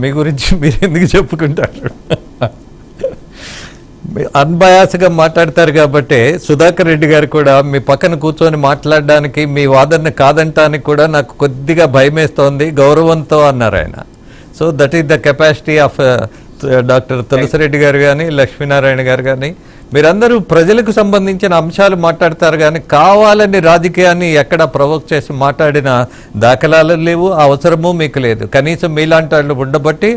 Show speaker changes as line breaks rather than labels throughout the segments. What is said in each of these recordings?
మీ గురించి మీరు ఎందుకు చెప్పుకుంటారు? అన్బయాస్గా మాట్లాడతారు కాబట్టి సుధాకర్ రెడ్డి గారు కూడా మీ పక్కన కూర్చొని మాట్లాడడానికి, మీ వాదన కాదంటానికి కూడా నాకు కొద్దిగా భయమేస్తోంది, గౌరవంతో అన్నారు ఆయన. So that is the capacity of doctor Tulasi Reddy గారు కానీ, లక్ష్మీనారాయణ గారు కానీ, మీరందరూ ప్రజలకు సంబంధించిన అంశాలు మాట్లాడతారు కానీ కావాలని రాజకీయాన్ని ఎక్కడ ప్రొవోక్ చేసి మాట్లాడిన దాఖలాలు లేవు, అవసరము మీకు లేదు. కనీసం మీలాంటి వాళ్ళు ఉండబట్టి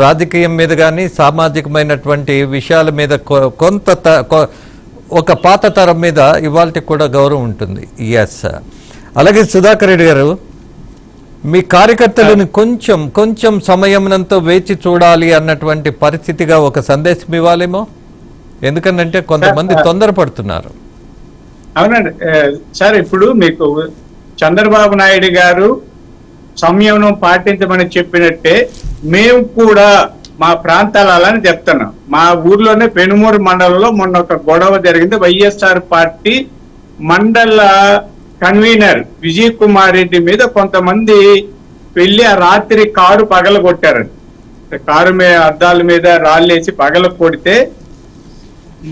రాజకీయం మీద కానీ సామాజికమైనటువంటి విషయాల మీద కొంత ఒక పాత తరం మీద ఇవాళ కూడా గౌరవం ఉంటుంది. ఎస్. అలాగే సుధాకర్ రెడ్డి గారు, మీ కార్యకర్తలను కొంచెం సమయంతో వేచి చూడాలి అన్నటువంటి పరిస్థితిగా ఒక సందేశం ఇవ్వాలేమో, ఎందుకంటే కొంతమంది తొందరపడుతున్నారు.
అవునండి సార్, ఇప్పుడు మీకు చంద్రబాబు నాయుడు గారు సంయమనం పాటించమని చెప్పినట్టే మేము కూడా మా ప్రాంతాల అలానే చెప్తున్నాం. మా ఊర్లోనే పెనుమూరు మండలంలో మొన్న ఒక గొడవ జరిగింది. వైఎస్ఆర్ పార్టీ మండల కన్వీనర్ విజయ్ కుమార్ రెడ్డి మీద కొంతమంది వెళ్ళి ఆ రాత్రి కారు పగల కొట్టారండి. కారు మీద అద్దాల మీద రాళ్ళేసి పగల కొడితే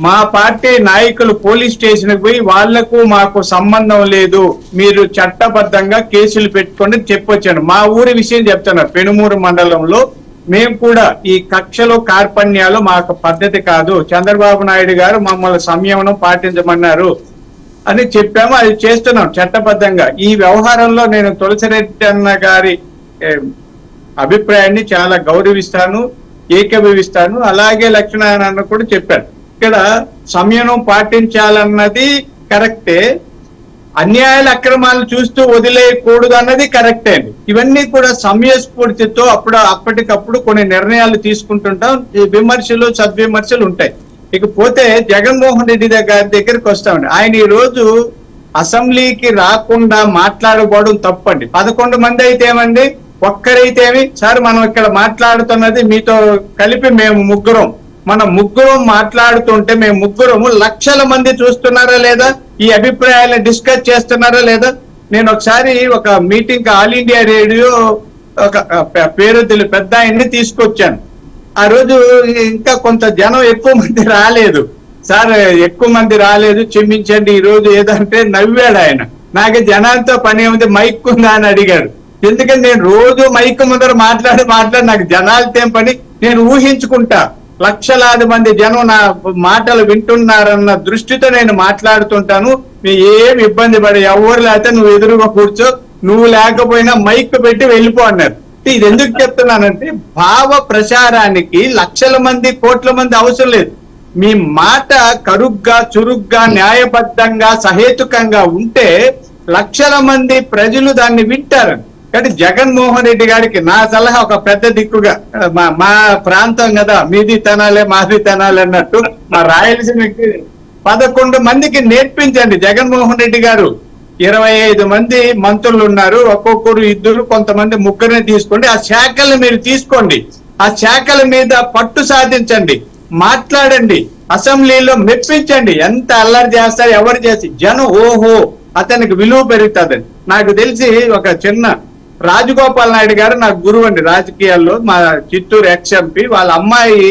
మా పార్టీ నాయకులు పోలీస్ స్టేషన్కి పోయి వాళ్లకు మాకు సంబంధం లేదు, మీరు చట్టబద్ధంగా కేసులు పెట్టుకోండి చెప్పొచ్చాను. మా ఊరి విషయం చెప్తున్నారు. పెనుమూరు మండలంలో మేము కూడా ఈ కక్షలు కార్పణ్యాలు మాకు పద్ధతి కాదు, చంద్రబాబు నాయుడు గారు మమ్మల్ని సంయమనం పాటించమన్నారు అని చెప్పాము. అది చేస్తున్నాం చట్టబద్ధంగా. ఈ వ్యవహారంలో నేను తులసిరెడ్డి అన్న గారి అభిప్రాయాన్ని చాలా గౌరవిస్తాను, ఏకీభవిస్తాను. అలాగే లక్ష్మీనారాయణ అన్న కూడా చెప్పారు. ఇక్కడ సంయమనం పాటించాలన్నది కరెక్టే, అన్యాయాల అక్రమాలు చూస్తూ వదిలేయకూడదు అన్నది కరెక్టే అండి. ఇవన్నీ కూడా సమయస్ఫూర్తితో అప్పటికప్పుడు కొన్ని నిర్ణయాలు తీసుకుంటుంటాం. విమర్శలు సద్విమర్శలు ఉంటాయి. ఇకపోతే జగన్మోహన్ రెడ్డి గారి దగ్గరికి వస్తామండి. ఆయన ఈ రోజు అసెంబ్లీకి రాకుండా మాట్లాడబోవడం తప్పండి. 11 మంది అయితే ఏమండి, ఒక్కరైతే ఏమి సార్ మనం ఇక్కడ మాట్లాడుతున్నది మీతో కలిపి మేము ముగ్గురం, మనం ముగ్గురం మాట్లాడుతుంటే మేము ముగ్గురము లక్షల మంది చూస్తున్నారా లేదా, ఈ అభిప్రాయాలను డిస్కస్ చేస్తున్నారా లేదా. నేను ఒకసారి ఒక మీటింగ్ ఆల్ ఇండియా రేడియో ఒక పేరు పెద్ద ఆయన్ని తీసుకొచ్చాను. ఆ రోజు ఇంకా కొంత జనం ఎక్కువ మంది రాలేదు. సార్ ఎక్కువ మంది రాలేదు క్షమించండి ఈ రోజు ఏదంటే నవ్వాడు ఆయన. నాకు జనాలతో పని ఏముంది, మైక్ ఉందా అని అడిగాడు. ఎందుకంటే నేను రోజు మైక్ ముందర మాట్లాడి నాకు జనాలతో ఏం పని, నేను ఊహించుకుంటా లక్షలాది మంది జనం నా మాటలు వింటున్నారన్న దృష్టితో నేను మాట్లాడుతుంటాను. ఏం ఇబ్బంది పడే, ఎవరు లేకపోతే నువ్వు ఎదురుగా కూర్చో, నువ్వు లేకపోయినా మైక్ పెట్టి వెళ్ళిపో అన్నారు. ఇది ఎందుకు చెప్తున్నానంటే భావ ప్రచారానికి లక్షల మంది కోట్ల మంది అవసరం లేదు. మీ మాట కరుగ్గా చురుగ్గా న్యాయబద్ధంగా సహేతుకంగా ఉంటే లక్షల మంది ప్రజలు దాన్ని వింటారు. కానీ జగన్మోహన్ రెడ్డి గారికి నా సలహా ఒక పెద్ద దిక్కుగా, మా ప్రాంతం కదా, మీది తనాలే మాది తనాలే అన్నట్టు మా రాయలసీమకి 11 మందికి నేర్పించండి. జగన్మోహన్ రెడ్డి గారు 25 మంది మంత్రులు ఉన్నారు, ఒక్కొక్కరు ఇద్దరు, కొంతమంది ముగ్గురిని తీసుకోండి. ఆ శాఖలు మీరు తీసుకోండి, ఆ శాఖల మీద పట్టు సాధించండి, మాట్లాడండి, అసెంబ్లీలో మెప్పించండి. ఎంత అల్లరి చేస్తారు ఎవరు చేసి జనం ఓహో అతనికి విలువ పెరుగుతుందని. నాకు తెలిసి ఒక చిన్న రాజగోపాల్ నాయుడు గారు నాకు గురువు అండి రాజకీయాల్లో, మా చిత్తూరు ఎక్స్-ఎంపీ. వాళ్ళ అమ్మాయి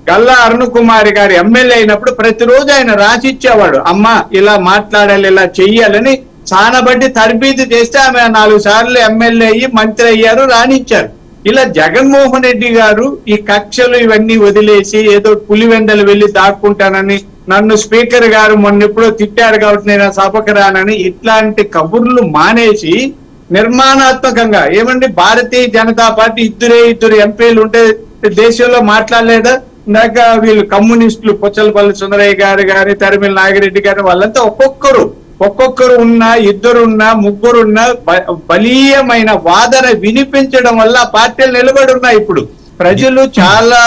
గల్లా అరుణకుమారి గారు ఎమ్మెల్యే అయినప్పుడు ప్రతిరోజు ఆయన రాసిచ్చేవాడు, అమ్మ ఇలా మాట్లాడాలి ఇలా చెయ్యాలని. చానబట్టి తరబీదు చేస్తే ఆమె 4 సార్లు ఎమ్మెల్యే అయ్యి మంత్రి అయ్యారు, రాణించారు. ఇలా జగన్మోహన్ రెడ్డి గారు ఈ కక్షలు ఇవన్నీ వదిలేసి ఏదో పులివెందలు వెళ్ళి దాక్కుంటానని, నన్ను స్పీకర్ గారు మొన్న ఎప్పుడో తిట్టారు కాబట్టి నేను సభకు రానని, ఇట్లాంటి కబుర్లు మానేసి నిర్మాణాత్మకంగా ఏమండి, భారతీయ జనతా పార్టీ ఇద్దరు ఎంపీలు ఉంటే దేశంలో మాట్లాడలేదా? ఇందాక వీళ్ళు కమ్యూనిస్టులు పుచ్చలపల్లి సుందరయ్య గారు గాని, తరిమిల నాగిరెడ్డి గారి వాళ్ళంతా ఒక్కొక్కరు ఉన్నా, ఇద్దరున్నా, ముగ్గురున్నా బలీయమైన వాదన వినిపించడం వల్ల ఆ పార్టీలు నిలబడి ఉన్నాయి. ఇప్పుడు ప్రజలు చాలా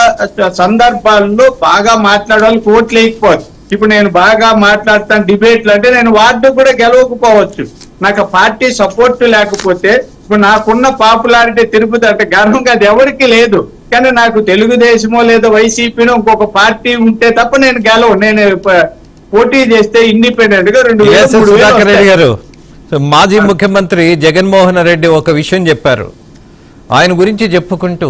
సందర్భాల్లో బాగా మాట్లాడాలి, ఓట్లు వేయకపోవచ్చు. ఇప్పుడు నేను బాగా మాట్లాడతాను డిబేట్లు అంటే నేను వార్డు కూడా గెలవకపోవచ్చు. నాకు పార్టీ సపోర్ట్ లేకపోతే ఇప్పుడు నాకున్న పాపులారిటీ తిరుపతి అంటే గర్వంగా అది ఎవరికి లేదు. కానీ నాకు తెలుగుదేశమో లేదా వైసీపీనో ఇంకొక పార్టీ ఉంటే తప్ప నేను నేను పోటీ చేస్తే ఇండిపెండెంట్ గా
2,000 గారు మాజీ ముఖ్యమంత్రి జగన్మోహన్ రెడ్డి ఒక విషయం చెప్పారు, ఆయన గురించి చెప్పుకుంటూ